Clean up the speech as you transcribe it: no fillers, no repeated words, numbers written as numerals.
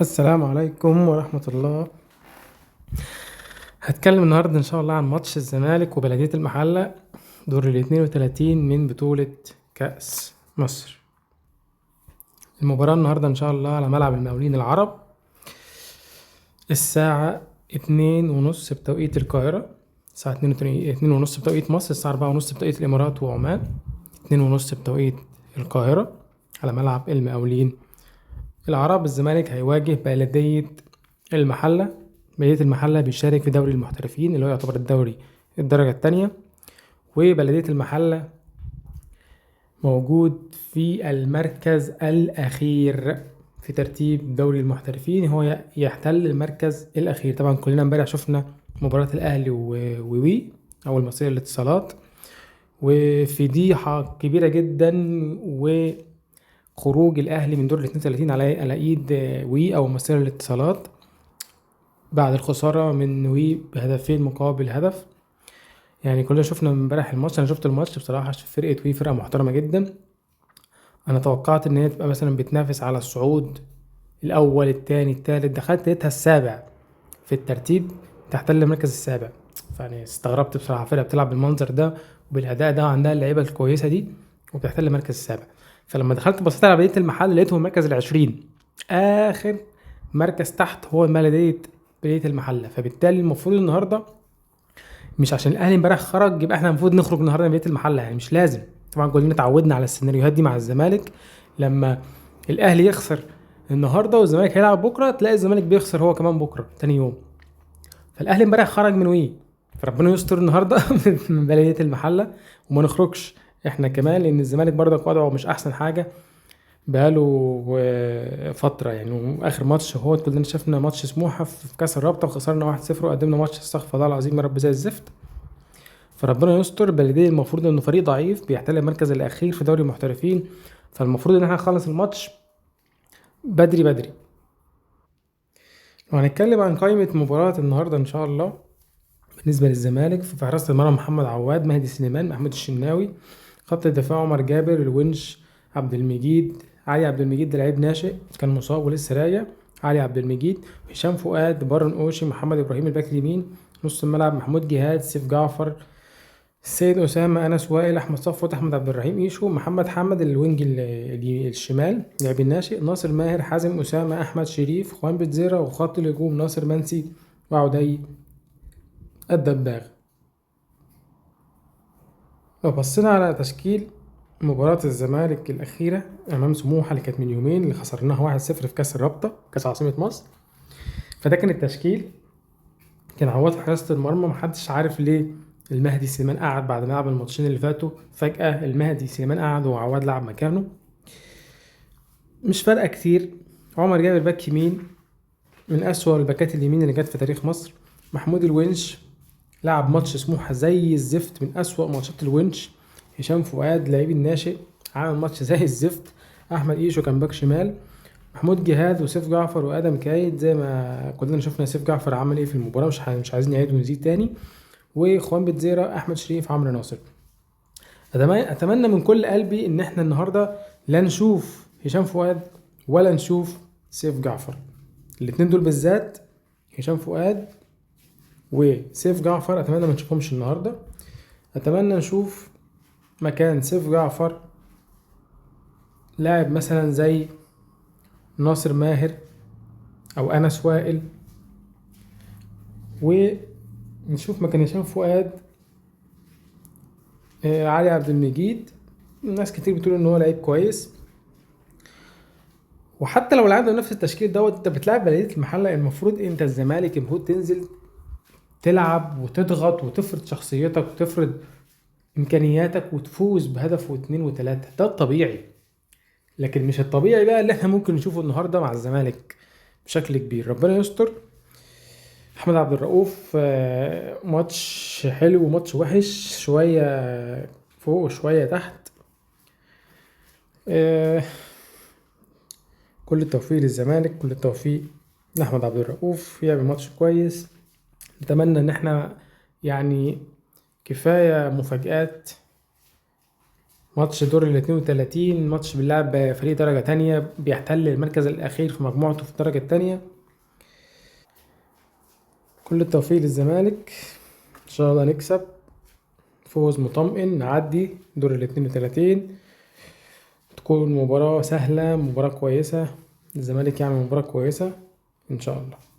السلام عليكم ورحمة الله. هتكلم النهاردة إن شاء الله عن ماتش الزمالك وبلدية المحلة، دور 32 من بطولة كأس مصر. المباراة النهاردة إن شاء الله على ملعب المقاولين العرب الساعة 2:30 بتوقيت القاهرة، الساعة 2:30 بتوقيت مصر، الساعة 4:30 بتوقيت الإمارات وعمان، 2:30 بتوقيت القاهرة على ملعب المقاولين العرب. الزمالك هيواجه بلدية المحلة. بلدية المحلة بيشارك في دوري المحترفين اللي هو يعتبر الدوري الدرجة التانية، وبلدية المحلة موجود في المركز الأخير في ترتيب دوري المحترفين، هو يحتل المركز الأخير. طبعا كلنا امبارح شفنا مباراة الأهلي ووي أو المصرية للاتصالات، وفضيحة كبيرة جدا وخروج الأهلي من دور ال 32 على إيد وي أو مصرية للاتصالات بعد الخسارة من وي بهدفين مقابل هدف. يعني كلنا شفنا امبارح الماتش، انا شفت الماتش بصراحة. فرقة وي فرقة محترمة جدا. انا توقعت ان هي تبقى مثلا بتنافس على الصعود الاول التاني التالت، دخلت لقيتها السابع في الترتيب، تحتل المركز السابع. فيعني استغربت بصراحة، فرقة بتلعب بالمنظر ده وبالاداء ده وعندها اللعيبة الكويسة دي وبتحتل المركز السابع. فلما دخلت بصيت على بقية المحل لقيتهم المركز العشرين، اخر مركز تحت هو بلدية المحلة. فبالتالي المفروض النهارده مش عشان الاهلي امبارح خرج يبقى احنا المفروض نخرج النهارده من بلدية المحلة، يعني مش لازم. طبعا كلنا اتعودنا على السيناريوهات دي مع الزمالك، لما الاهلي يخسر النهارده والزمالك هيلعب بكره تلاقي الزمالك بيخسر هو كمان بكره تاني يوم. فالاهلي امبارح خرج من وي، فربنا يستر النهارده من بلدية المحلة وما نخرجش احنا كمان، لان الزمالك برضه وضعه مش احسن حاجه بقاله فترة. يعني آخر ماتش هو كلنا شفنا ماتش سموحة في كأس الرابطة وخسرنا 1-0، وقدمنا ماتش استغفر الله العظيم يا رب زي الزفت. فربنا يستر. بلدية المفروض إنه فريق ضعيف بيحتل المركز الأخير في دوري المحترفين، فالمفروض إن احنا نخلص الماتش بدري بدري. وهنتكلم عن قائمة مباراة النهاردة إن شاء الله. بالنسبة للزمالك في حراسة المرمى محمد عواد، مهدي سليمان، محمود الشناوي. خط الدفاع عمر جابر، الونش، عبد المجيد، علي عبد المجيد ده لعيب ناشئ كان مصاب ولسه راجع، علي عبد المجيد، هشام فؤاد، بارون اوشي، محمد ابراهيم الباك اليمين. نص الملعب محمود جهاد، سيف جعفر، السيد اسامه، انس وائل، احمد صفوت، احمد عبد الرحيم ايشو، محمد حمد الوينج الشمال لاعب الناشئ، ناصر ماهر، حازم اسامه، احمد شريف، خوان بتزيرا، وخط الهجوم ناصر منسي وعدي الدباغ. لو بصينا على تشكيل مباراة الزمالك الأخيرة أمام سموحة اللي كانت من يومين اللي خسرناها 1-0 في كأس الرابطة كأس عاصمة مصر، فده كان التشكيل. كان عواد في حراسة المرمى، محدش عارف ليه المهدي سليمان قعد بعد ما لعب الماتشين اللي فاتوا، فجأة المهدي سليمان قعد وعواد لعب مكانه. مش فارقة كتير. عمر جابر باك يمين من أسوأ الباكات اليمين اللي جت في تاريخ مصر. محمود الونش لعب ماتش سموحة زي الزفت، من أسوأ ماتشات الونش. هشام فؤاد لعيب الناشئ عامل ماتش زي الزفت. أحمد إيشو كان باك شمال. محمود جهاد وسيف جعفر وآدم كايد، زي ما كلنا شفنا سيف جعفر عمل إيه في المباراة، مش عايزين نعيد ونزيد تاني. وإخوان بتزيرة، أحمد شريف، عمرو ناصر. أتمنى من كل قلبي إن إحنا النهاردة لا نشوف هشام فؤاد ولا نشوف سيف جعفر. الاتنين دول بالذات، هشام فؤاد وسيف جعفر، أتمنى ما نشوفهمش النهاردة. أتمنى نشوف مكان سيف جعفر لاعب مثلا زي ناصر ماهر أو أنس وائل، ونشوف مكان هشام فؤاد علي عبد المجيد. ناس كتير بتقول إن هو لعيب كويس، وحتى لو لعبنا نفس التشكيل دوت انت بتلعب بلدية المحلة، المفروض انت الزمالك المفروض تنزل تلعب وتضغط وتفرض شخصيتك وتفرض امكانياتك وتفوز بهدف واثنين وثلاثة، ده الطبيعي. لكن مش الطبيعي بقى اللي احنا ممكن نشوفه النهارده مع الزمالك بشكل كبير. ربنا يستر. احمد عبد الرؤوف ماتش حلو وماتش وحش، شويه فوق وشويه تحت. آه، كل التوفيق للزمالك، كل التوفيق لاحمد عبد الرؤوف، يعمل ماتش كويس. نتمنى ان احنا يعني كفايه مفاجآت ماتش دور ال32، ماتش بيلعب فريق درجة تانية بيحتل المركز الأخير في مجموعته في الدرجة التانية. كل التوفيق للزمالك، إن شاء الله نكسب فوز مطمئن، نعدي دور ال32، تكون مباراة سهلة، مباراة كويسة، الزمالك يعمل مباراة كويسة إن شاء الله.